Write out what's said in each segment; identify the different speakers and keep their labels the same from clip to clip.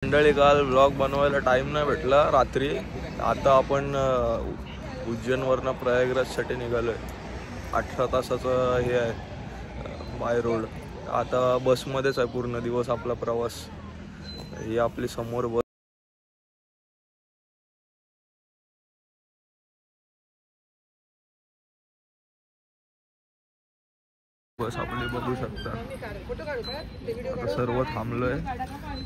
Speaker 1: मंडळी काल ब्लॉग बनवायला टाइम नाही भेटला रात्री. आता आपण उज्जैनवरनं प्रयागराजसाठी निघालोय. 18 तासाचं हे आहे बाय रोड. आता बसमध्येच आहे पूर्ण दिवस आपला प्रवास. ही आपली समोर बस आपले बघू शकता. आता सर्व थांबलोय.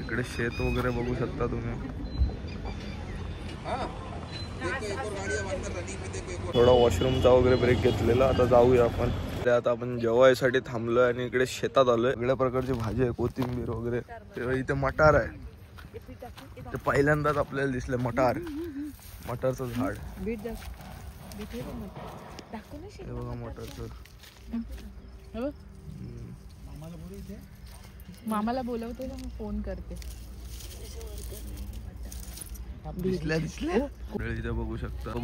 Speaker 1: इकडे शेत वगैरे बघू शकता तुम्ही. थोडा वॉशरूमचा वगैरे ब्रेक घेतलेला. आता जाऊया आपण. आता आपण जेवायसाठी थांबलोय आणि इकडे शेतात आलोय. वेगळ्या प्रकारची भाजी आहे, कोथिंबीर वगैरे. इथे मटार आहे. ते पहिल्यांदाच आपल्याला दिसलं मटार. मटारचं झाड. हे बघा मटारचं.
Speaker 2: मामाला बोलवते ना, फोन करते.
Speaker 1: दिसल्या इथे बघू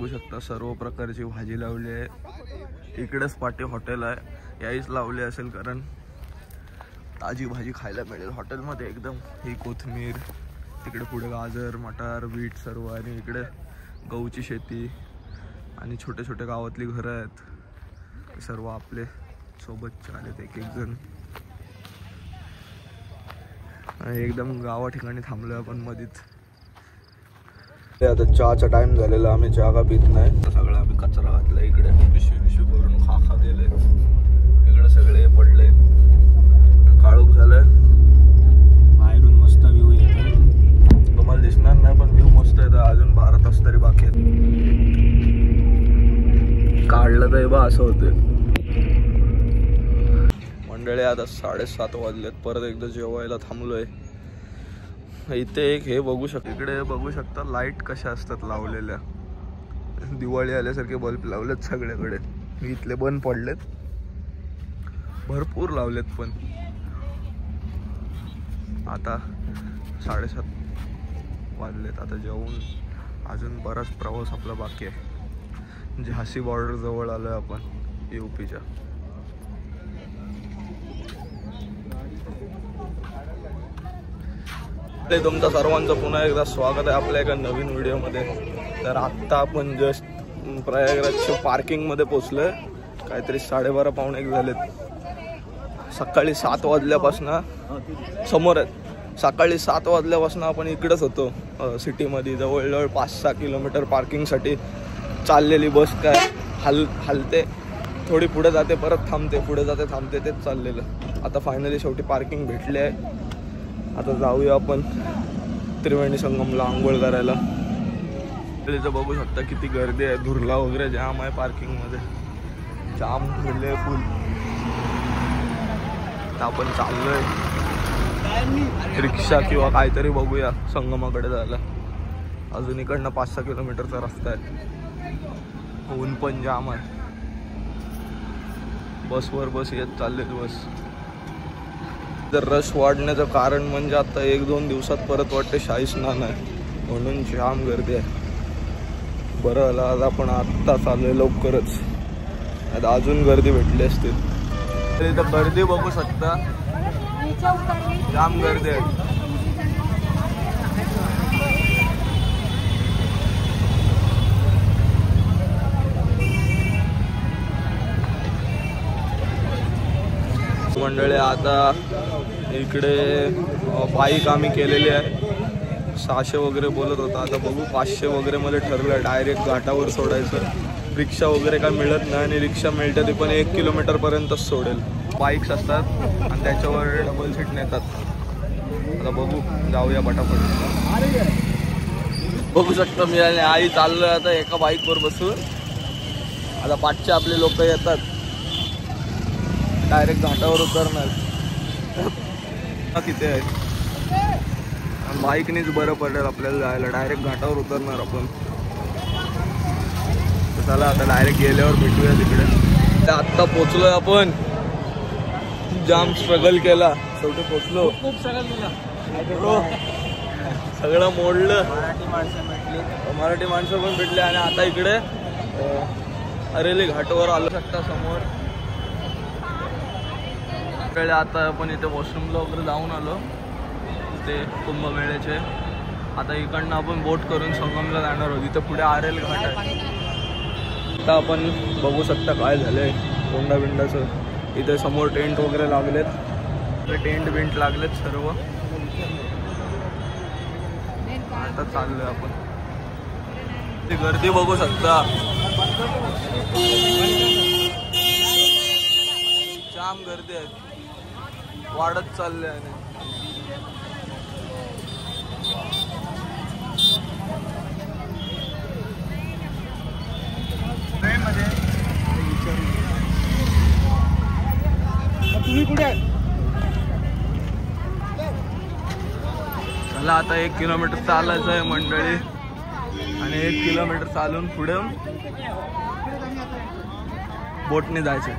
Speaker 1: शकता सर्व प्रकारची भाजी लावली आहे. इकडेच पाठी हॉटेल आहे. याहीच लावली असेल कारण ताजी भाजी खायला मिळेल हॉटेलमध्ये एकदम. ही कोथिंबीर, तिकडे पुढे गाजर, मटार, बीट सर्व. आणि इकडे गहूची शेती आणि छोटे छोटे गावातली घरं आहेत. सर्व आपले सोबतचे आलेत एक जण. एकदम गावा ठिकाणी थांबलोय आपण मधीच. आता चहाचा टाइम झालेला. आम्ही चहा का पित नाही. सगळं आम्ही कचरा घातला इकडे. पिशवी भरून खा गेले. इकडे सगळे पडले. काळोख झालंय. बाहेरून मस्त व्ह्यू येतो. तुम्हाला दिसणार नाही पण व्ह्यू मस्त येतो. अजून 12 तास तरी बाकी आहेत. काढलं तर बा असं होतं. मंडळी आता 7:30 वाजलेत. परत एकदा जेवायला थांबलोय. इथे एक हे बघू शकता. इकडे बघू शकता लाईट कशा असतात लावलेल्या. दिवाळी आल्यासारखे बल्ब लावलेत सगळ्याकडे. इथले बंद पडलेत. भरपूर लावलेत पण. आता 7:30 वाजलेत. आता जेवून अजून बराच प्रवास आपला बाकी आहे. झाशी बॉर्डर जवळ आलोय आपण यूपीच्या. तुमचं सर्वांचं पुन्हा एकदा स्वागत आहे आपल्या एका नवीन व्हिडिओमध्ये. तर आत्ता आपण जस्ट प्रयागराजच्या पार्किंगमध्ये पोचलोय. काहीतरी 12:30 पावणे 1 झालेत. सकाळी 7 वाजल्यापासून समोर आहेत. सकाळी 7 वाजल्यापासून आपण इकडेच होतो सिटीमध्ये. जवळजवळ 5-6 किलोमीटर पार्किंगसाठी चाललेली बस काय हलते. थोडी पुढे जाते परत थांबते, पुढे जाते थांबते, तेच चाललेलं. आता फायनली शेवटी पार्किंग भेटली आहे. आता जाऊया आपण त्रिवेणी संगमला आंघोळ करायला. तर इथं बघू शकता किती गर्दी आहे. धुरला वगैरे जाम आहे पार्किंगमध्ये. जाम भरले फुल. आपण चाललोय रिक्षा किंवा काहीतरी बघूया संगमाकडे जायला. अजून इकडनं 5-6 किलोमीटरचा रस्ता आहे. ऊन पण जाम आहे. बसवर बस येत चाललेत बस. तर रश वाढण्याचं कारण म्हणजे आता 1-2 दिवसात परत वाटते शाही स्नान आहे म्हणून जाम गर्दी आहे. बरं झालं आज आपण आत्ता चाललोय लवकरच. आता अजून गर्दी भेटली असते. तर इथं गर्दी बघू शकता. जाम गर्दी आहे. मंडळी आता इकडे बाईक आम्ही केलेली आहे. 600 वगैरे बोलत होता. आता बघू 500 वगैरे मध्ये ठरलं. डायरेक्ट घाटावर सोडायचं. रिक्षा वगैरे काय मिळत नाही आणि रिक्षा मिळते ती पण 1 किलोमीटरपर्यंतच सोडेल. बाईक्स असतात आणि त्याच्यावर डबल सीट नेतात. आता बघू जाऊया पटापट. बघू शकता मी आणि आई चाललोय आता एका बाईकवर बसून. आता 500 आपले लोक येतात. डायरेक्ट घाटावर उतरणार. किती आहेत. बाईकनीच बरं पडेल आपल्याला जायला. डायरेक्ट घाटावर उतरणार आपण. चला आता डायरेक्ट गेल्यावर भेटूया तिकडे. आत्ता पोचलोय आपण. जाम स्ट्रगल केला. शेवटी पोचलो. खूप स्ट्रगल केला. सगळं मोडलं. मराठी माणसं पण भेटली. आणि आता इकडे अरेली घाटावर आलो शकता समोर. आता आपण इथे वॉशरूमला वगैरे जाऊन आलो. होते कुंभमेळ्याचे. आता इकडनं आपण बोट करून संगमला जाणार आहोत. इथं पुढे आरेल घाट आहे. आता आपण बघू शकता काय झालंय कोंडा बिंडाचं. इथे समोर टेंट वगैरे लागलेत. टेंट बिंट लागलेत सर्व. आता चाललोय आपण. ती गर्दी बघू शकता. जाम गर्दी आहे. वाढत चालले आहे.
Speaker 3: तुम्ही कुठे आहे?
Speaker 1: चला आता 1 किलोमीटर चालायचं आहे मंडळी. आणि 1 किलोमीटर चालून पुढे बोटने जायचं.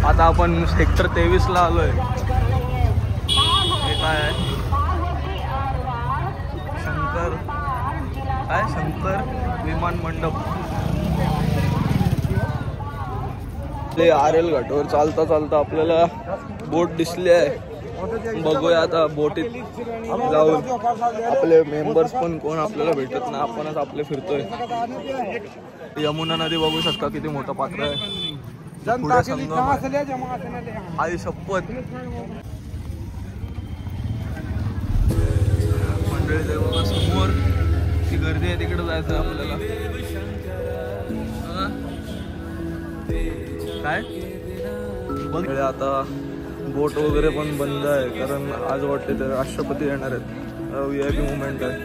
Speaker 1: आता आपण सेक्टर 23 ला आलोय. हे काय आहे? शंकर विमान मंडप. आरेल घाटावर चालता चालता आपल्याला बोट दिसली आहे. बघूया आता बोटीत जाऊन. आपले मेंबर्स पण कोण आपल्याला भेटत नाही. आपणच आपले फिरतोय. यमुना नदी बघू शकता किती मोठं पात्र आहे. पुढे संगम आई शपथ. मंडळी बघा समोर ती गर्दी आहे. तिकडे जायचं आपल्याला. काय बघ आता बोट वगैरे पण बंद आहे. कारण आज वाटते तर राष्ट्रपती येणार आहेत. VIP मुवमेंट आहे.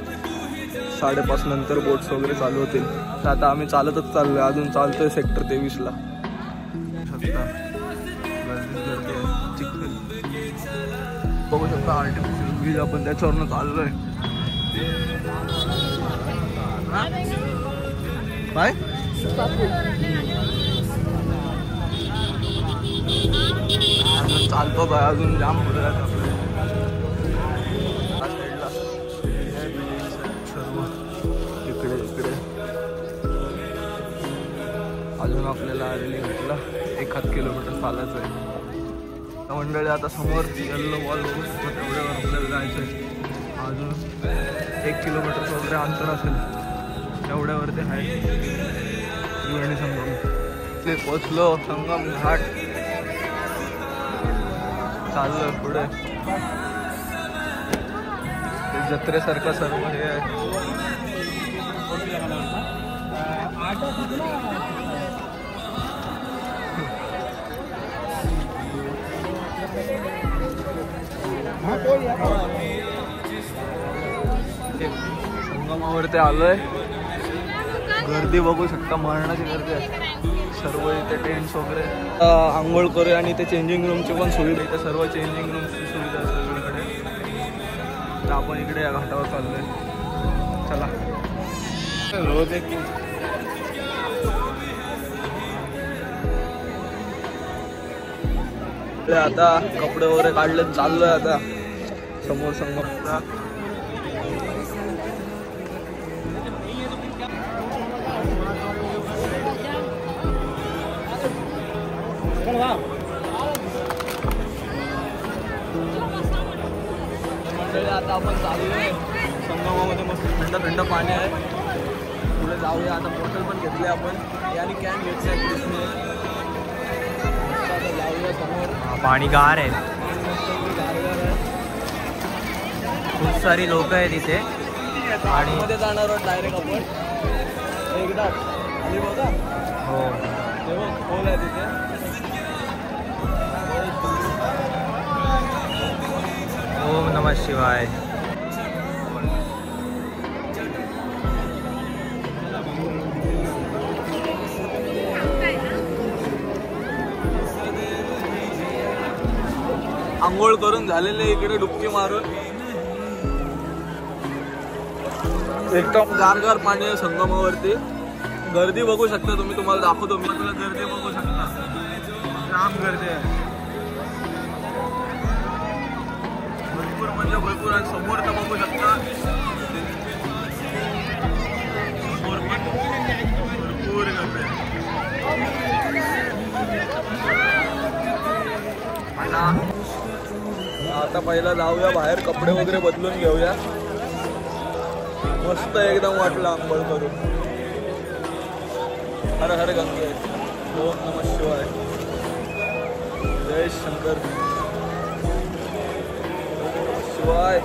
Speaker 1: 5:30 नंतर बोट्स वगैरे चालू होतील. तर आता आम्ही चालतच चाललोय. अजून चालतोय सेक्टर 23 ला. शकता गर्दी आहे. चिखल बघू शकता. आर्टिफिशियल ब्रिज आपण त्याच्यावरनं चाललोय. काय चालतो काय अजून जाम पुढे सर्व इकडे इकडे. अजून आपल्याला आलेली घाटला 1 किलोमीटर चालायचं आहे. मंडळी आता समोर येल्लो वॉल बघू शकतो. तेवढ्यावर आपल्याला जायचं आहे. अजून 1 किलोमीटर वगैरे अंतर असेल. तेवढ्यावरती आहे त्रिवेणी संगम. ते पोचलो संगम घाट. चाललं पुढे. जत्रेसारखं सर्व हे आहे. संगमावरती आलोय. गर्दी बघू शकता. मरणाची गर्दी आहे. सर्व इथे टेंट्स वगैरे. आंघोळ करूया. आणि इथे चेंजिंग रूमची पण सुविधा. इथे सर्व चेंजिंग रूमची सुविधा आहे सगळीकडे. तर आपण इकडे या घाटावर चाललोय. चला रोज एक आता कपडे वगैरे काढले. चाललोय आता समोर संगम. आता आपण चाललोय संगमामध्ये. मस्त थंड थंड पाणी आहे. पुढे जाऊया. आता बॉटल पण घेतली आपण. याने कॅन घेतली. आता जाऊया समोर.
Speaker 3: पाणी गार आहे. खूप सारी लोक आहेत इथे.
Speaker 1: आणि मध्ये जाणार आहोत डायरेक्ट आपण. एकदा खाली बघा.
Speaker 3: हो
Speaker 1: तेव्हा खोल आहे तिथे.
Speaker 3: ओम नमः शिवाय.
Speaker 1: आंघोळ करून झालेले इकडे डुबकी मारून. एकदम गारगार पाणी आहे संगमावरती. गर्दी बघू शकता तुम्ही. तुम्हाला दाखवतो मी. तुला गर्दी बघू शकता. जाम गर्दी आहे. भरपूर म्हणजे भरपूर. आणि समोर तर बघू शकता. समोर पण भरपूर गर्दी आहे. आता पहिला जाऊया बाहेर, कपडे वगैरे बदलून घेऊया. मस्त एकदम वाटलं आंघोळ करून. हर हर गंगे, ओम नमः शिवाय, जय शंकर, ओम नमः शिवाय.